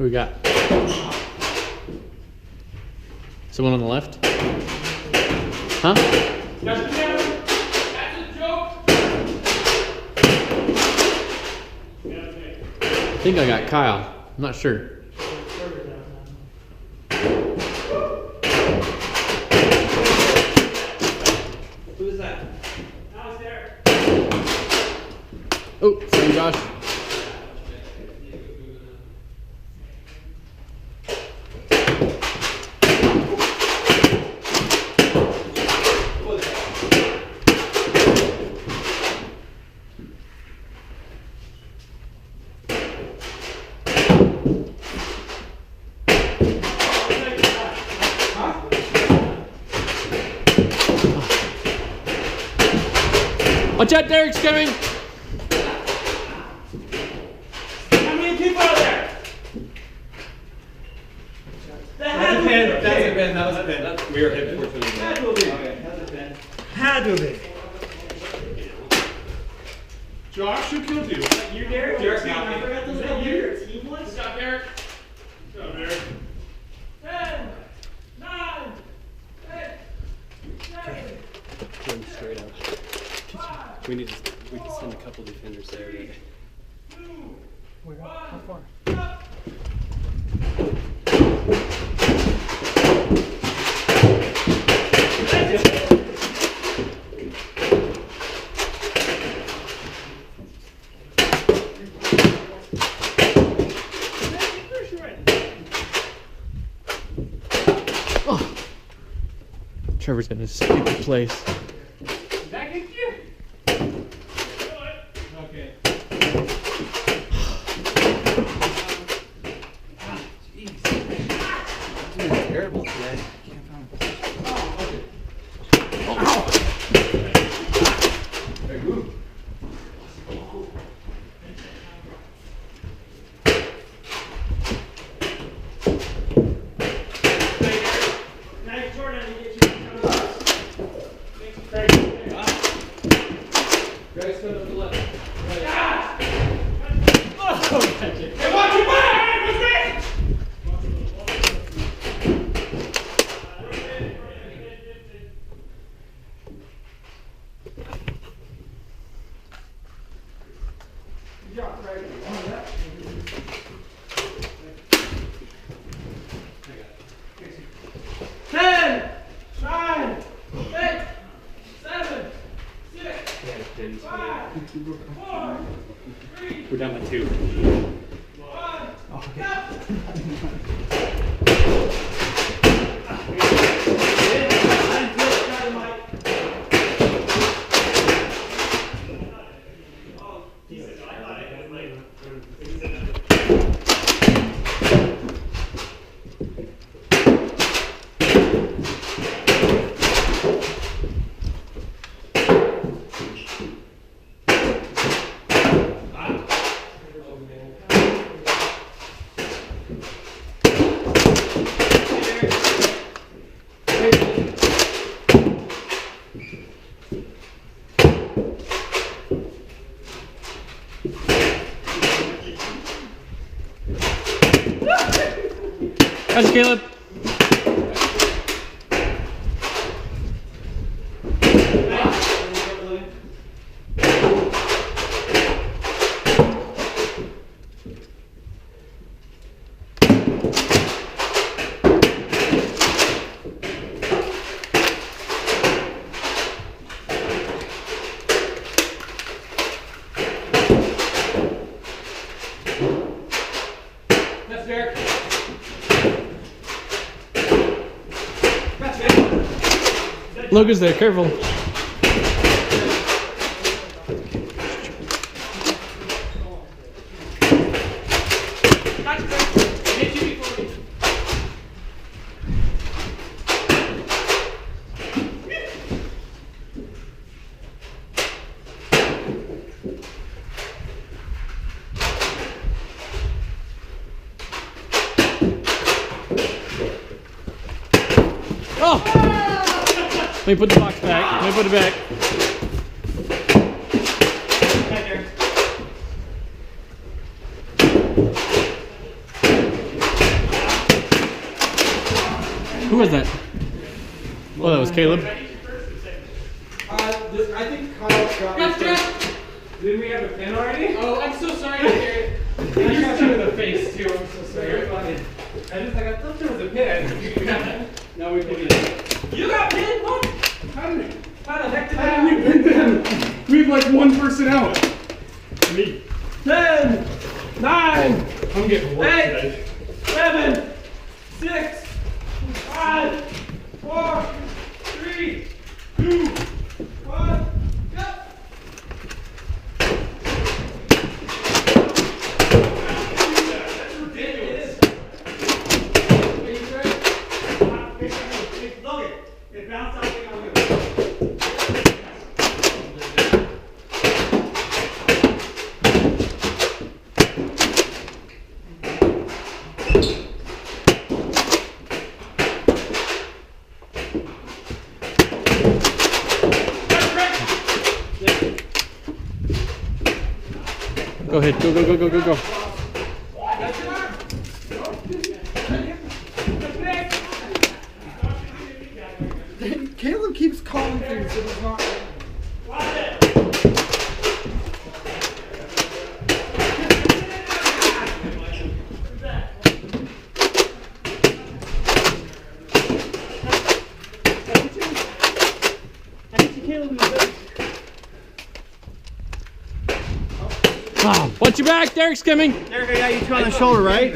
Who we got? Someone on the left? Huh? That's a joke. I think I got Kyle. I'm not sure. Who is that? I was there. Oh, sorry, Josh. Watch out, Derek's coming! How many people are there? That's a pin. That's a pin. That was a pin. We were hit for two. Had to be. Okay, that's a pin. Had to be. Josh, who killed you? You, Derek? Derek's not me. I forgot to say your team was. Stop, Derek. Stop, Derek. 10, 9, 8, 7, Going straight up. 5, We can send a couple defenders there. 2, 1. How far? Oh. Trevor's gonna skip the place. Did that get you? Okay. It's terrible today. Hey, move. Nice, Jordan. I need to get you to Greg's coming to the left. Hey, watch your back! What's that? Good job, Craig. 10, 9, 8, 7, 6, 5, 4, 3, We're down by 2. 1. How's Caleb? That's Derek. Logan's there, careful. Oh! Let me put the box back. Let me put it back. Who was that? Oh, that was Caleb. I think Kyle got it. Didn't we have a pin already? Oh, I'm so sorry to hear it. I got you in the face too. I'm so sorry. I thought there was a pin. No, we did it. You got pinned? What? How the heck did How did we pin them? We have like one person out. Me. 10, 9, I'm getting work 8, today. 7, 6, 5, 4, 3, 2, 1, go! That's ridiculous. Look it bounced out. Go ahead. Go, go, go, go, go, go. Caleb keeps calling things that is not. Wow. Watch your back. Derek's coming. Derek, I got you two on the shoulder, right?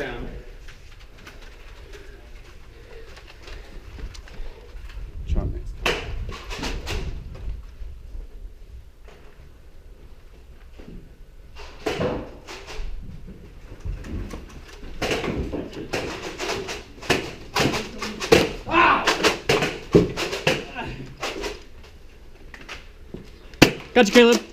Got you, Caleb.